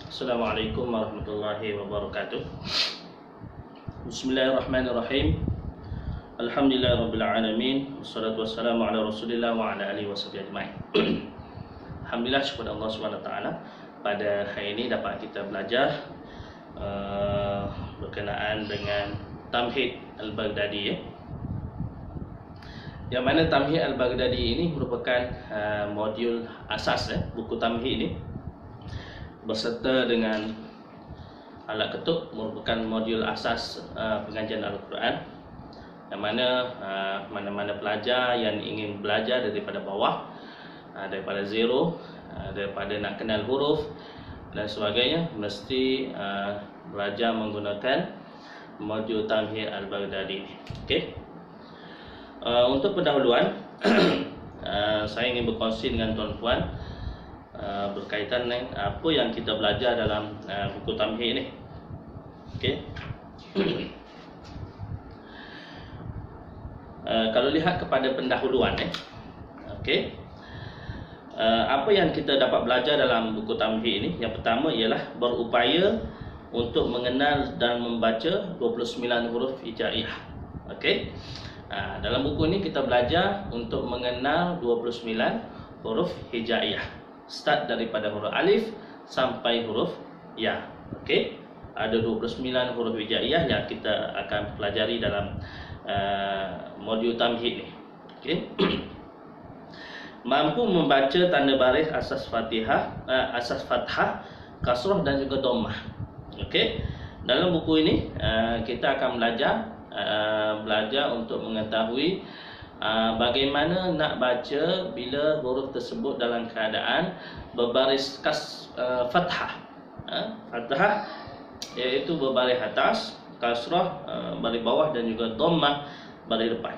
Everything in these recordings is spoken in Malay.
Assalamualaikum warahmatullahi wabarakatuh. Bismillahirrahmanirrahim. Alhamdulillahirabbil alamin. Wassalatu wassalamu ala Rasulillah wa ala alihi washabihi ajmain. Alhamdulillah, syukur Allah Subhanahu wa taala, pada hari ini dapat kita belajar berkenaan dengan Tamhid Al-Baghdadi, yang mana Tamhid Al-Baghdadi ini merupakan modul asas buku Tamhid ini, berserta dengan alat ketuk, merupakan modul asas pengajian Al-Quran, yang mana mana-mana pelajar yang ingin belajar daripada bawah, daripada zero, daripada nak kenal huruf dan sebagainya, mesti belajar menggunakan modul Tamhid Al-Baghdadi. Okey. Untuk pendahuluan, saya ingin berkongsi dengan tuan-tuan berkaitan dengan apa yang kita belajar dalam buku Tamhid ini. Okey. Kalau lihat kepada pendahuluan, okey, apa yang kita dapat belajar dalam buku Tamhid ini? Yang pertama ialah berupaya untuk mengenal dan membaca 29 huruf hijaiyah. Okey. Dalam buku ini kita belajar untuk mengenal 29 huruf hijaiyah. Start daripada huruf alif sampai huruf ya. Okey. Ada 29 huruf hijaiyah yang kita akan pelajari dalam modul Tamhid ni. Okey. Mampu membaca tanda baris asas Fatihah, asas fathah, kasrah dan juga dhammah. Okey. Dalam buku ini kita akan belajar untuk mengetahui bagaimana nak baca bila huruf tersebut dalam keadaan berbaris fathah. Fathah iaitu berbaris atas, kasrah baris bawah dan juga dhammah baris depan.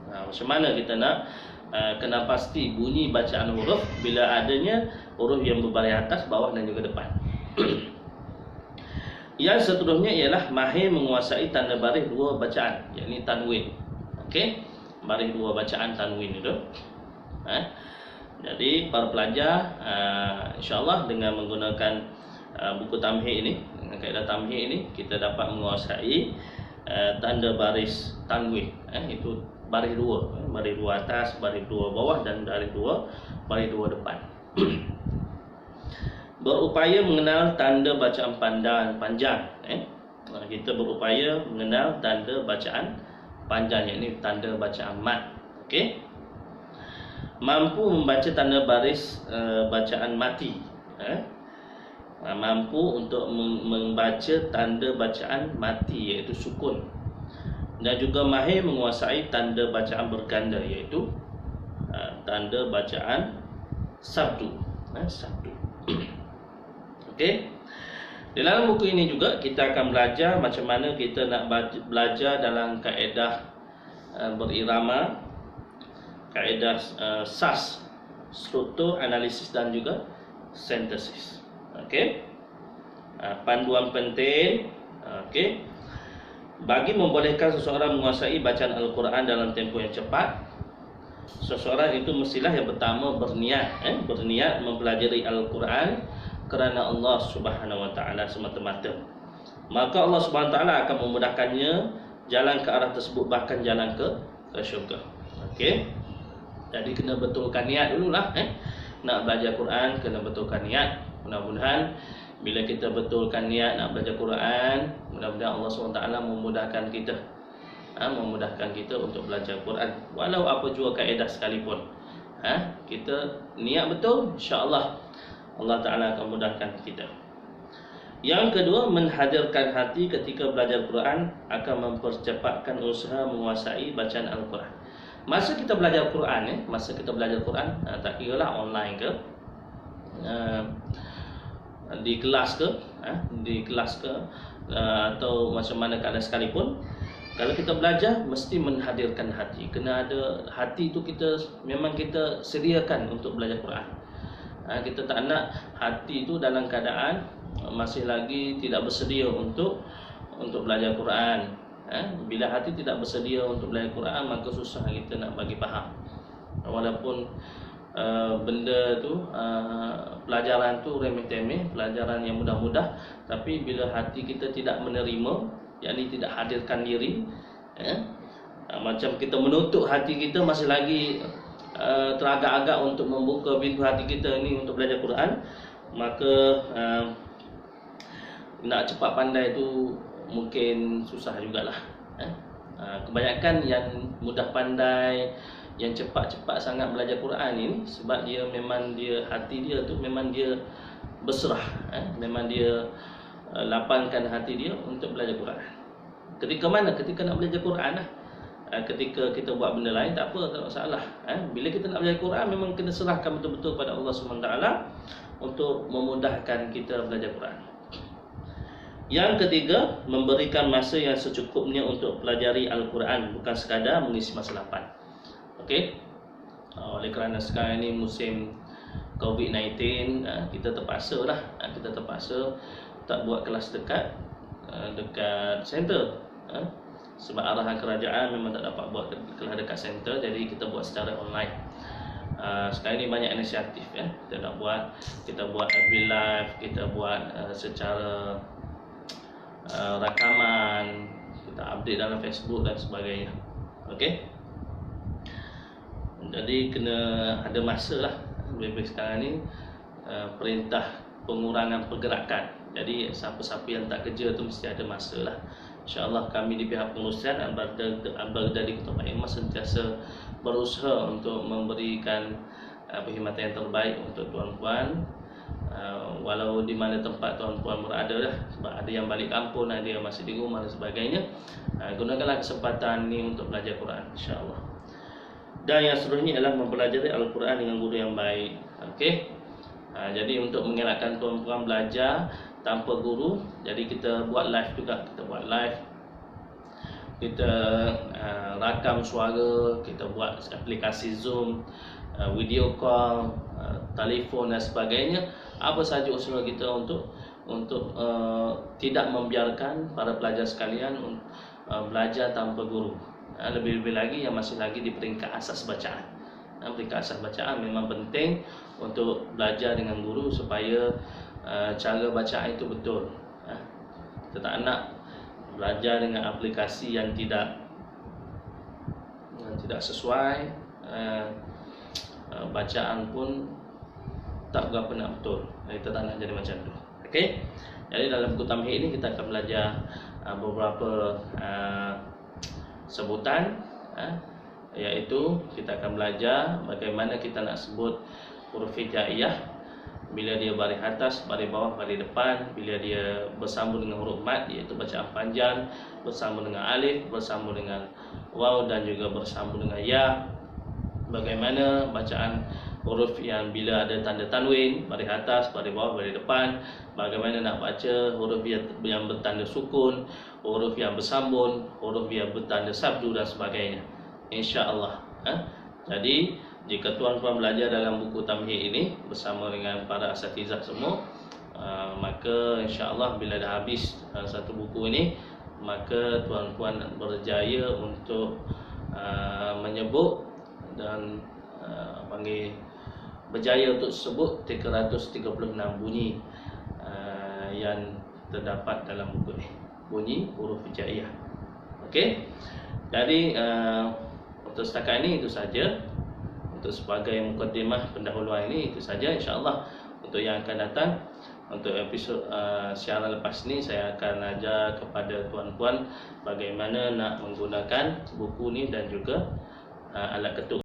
Macam mana kita nak kena pasti bunyi bacaan huruf bila adanya huruf yang berbaris atas, bawah dan juga depan. Yang seterusnya ialah mahir menguasai tanda baris dua bacaan, yakni tanwin. Okey. Baris dua bacaan tanwin itu. Jadi para pelajar, insya-Allah dengan menggunakan buku Tamhid ini, dengan kaedah Tamhid ini, kita dapat menguasai tanda baris tanwin. Itu baris dua, baris dua atas, baris dua bawah dan baris dua depan. Berupaya mengenal tanda bacaan panjang. Kita berupaya mengenal tanda bacaan panjang, yakni tanda bacaan mad. Okey. Mampu membaca tanda baris bacaan mati. Mampu untuk membaca tanda bacaan mati, iaitu sukun. Dan juga mahir menguasai tanda bacaan berganda, iaitu tanda bacaan sabdu. Sabdu. Okey. Di dalam buku ini juga kita akan belajar macam mana kita nak belajar dalam kaedah berirama, kaedah SAS, struktur, analisis dan juga sintesis. Okey. Panduan penting, okey, bagi membolehkan seseorang menguasai bacaan Al-Quran dalam tempoh yang cepat, seseorang itu mestilah yang pertama berniat mempelajari Al-Quran kerana Allah Subhanahu wa taala semata-mata. Maka Allah Subhanahu wa taala akan memudahkannya jalan ke arah tersebut, bahkan jalan ke syurga. Okey. Jadi kena betulkan niat dululah. Nak belajar Quran kena betulkan niat. Mudah-mudahan bila kita betulkan niat nak belajar Quran, mudah-mudahan Allah Subhanahu wa taala memudahkan kita. Memudahkan kita untuk belajar Quran walau apa jua kaedah sekalipun. Kita niat betul, insya-Allah Allah Ta'ala akan mudahkan kita. Yang kedua, menghadirkan hati ketika belajar Quran akan mempercepatkan usaha menguasai bacaan Al-Quran. Masa kita belajar Quran, tak kira lah online ke, di kelas ke, atau macam mana keadaan sekalipun, kalau kita belajar mesti menghadirkan hati. Kena ada hati tu, memang kita sediakan untuk belajar Quran. Kita tak nak hati itu dalam keadaan masih lagi tidak bersedia untuk belajar Quran. Bila hati tidak bersedia untuk belajar Quran, maka susah kita nak bagi faham. Walaupun benda tu pelajaran tu remeh-temeh, pelajaran yang mudah-mudah, tapi bila hati kita tidak menerima, yakni tidak hadirkan diri, macam kita menutup hati kita masih lagi teragak-agak untuk membuka pintu hati kita ni untuk belajar Quran, maka nak cepat pandai tu mungkin susah jugalah. Kebanyakan yang mudah pandai, yang cepat-cepat sangat belajar Quran ini, sebab dia memang dia hati dia tu memang dia berserah, memang dia lapangkan hati dia untuk belajar Quran. Ketika mana? Ketika nak belajar Quran lah. Ketika kita buat benda lain tak apa, tak masalah. Bila kita nak belajar Quran memang kena serahkan betul-betul pada Allah SWT untuk memudahkan kita belajar Quran. Yang ketiga, memberikan masa yang secukupnya untuk pelajari Al-Quran, bukan sekadar mengisi masa lapang. Okey. Oleh kerana sekarang ini musim COVID-19, kita terpaksa lah, kita terpaksa tak buat kelas dekat center, sebab arahan kerajaan memang tak dapat buat kelas dekat center, jadi kita buat secara online. Sekarang ini banyak inisiatif, kita nak buat, kita buat FB Live, kita buat secara rakaman, kita update dalam Facebook dan sebagainya. Okey. Jadi kena ada masa lah. Lebih sekarang ni perintah pengurangan pergerakan. Jadi siapa-siapa yang tak kerja tu mesti ada masa lah. InsyaAllah kami di pihak pengurusan Al-Baghdadi Kota Pak sentiasa berusaha untuk memberikan perkhidmatan yang terbaik untuk tuan-puan, walau di mana tempat tuan-puan berada lah. Sebab ada yang balik kampung, ada yang masih di rumah dan sebagainya. Gunakanlah kesempatan ni untuk belajar Quran, insyaAllah. Dan yang seterusnya adalah mempelajari Al-Quran dengan guru yang baik. Okey. Jadi untuk mengelakkan tuan-puan belajar tanpa guru, jadi kita buat live juga. Kita buat live, kita rakam suara, kita buat aplikasi Zoom, video call, telefon dan sebagainya. Apa sahaja usaha kita untuk tidak membiarkan para pelajar sekalian belajar tanpa guru. Lebih-lebih lagi yang masih lagi di peringkat asas bacaan. Peringkat asas bacaan memang penting untuk belajar dengan guru supaya cara bacaan itu betul. Kita tak nak belajar dengan aplikasi yang tidak sesuai, bacaan pun tak berapa nak betul. Kita tak nak jadi macam tu. Okey. Jadi dalam buku tamhid ini kita akan belajar beberapa sebutan, iaitu kita akan belajar bagaimana kita nak sebut huruf hijaiyah, bila dia baris atas, baris bawah, baris depan, bila dia bersambung dengan huruf mad iaitu bacaan panjang, bersambung dengan alif, bersambung dengan waw dan juga bersambung dengan ya. Bagaimana bacaan huruf yang bila ada tanda tanwin, baris atas, baris bawah, baris depan. Bagaimana nak baca huruf yang bertanda sukun, huruf yang bersambung, huruf yang bertanda sabdu dan sebagainya, insya-Allah. Jadi jika tuan-tuan belajar dalam buku tamhid ini bersama dengan para asatizah semua, maka insya-Allah bila dah habis satu buku ini, maka tuan-tuan berjaya untuk menyebut dan berjaya untuk sebut 336 bunyi yang terdapat dalam buku ini, bunyi huruf hijaiyah. Okey. Jadi untuk setakat ini itu saja. Untuk sebagai mukadimah pendahuluan ini itu saja, insya-Allah. Untuk yang akan datang, untuk episod siaran lepas ni, saya akan ajar kepada tuan-puan bagaimana nak menggunakan buku ni dan juga alat ketuk.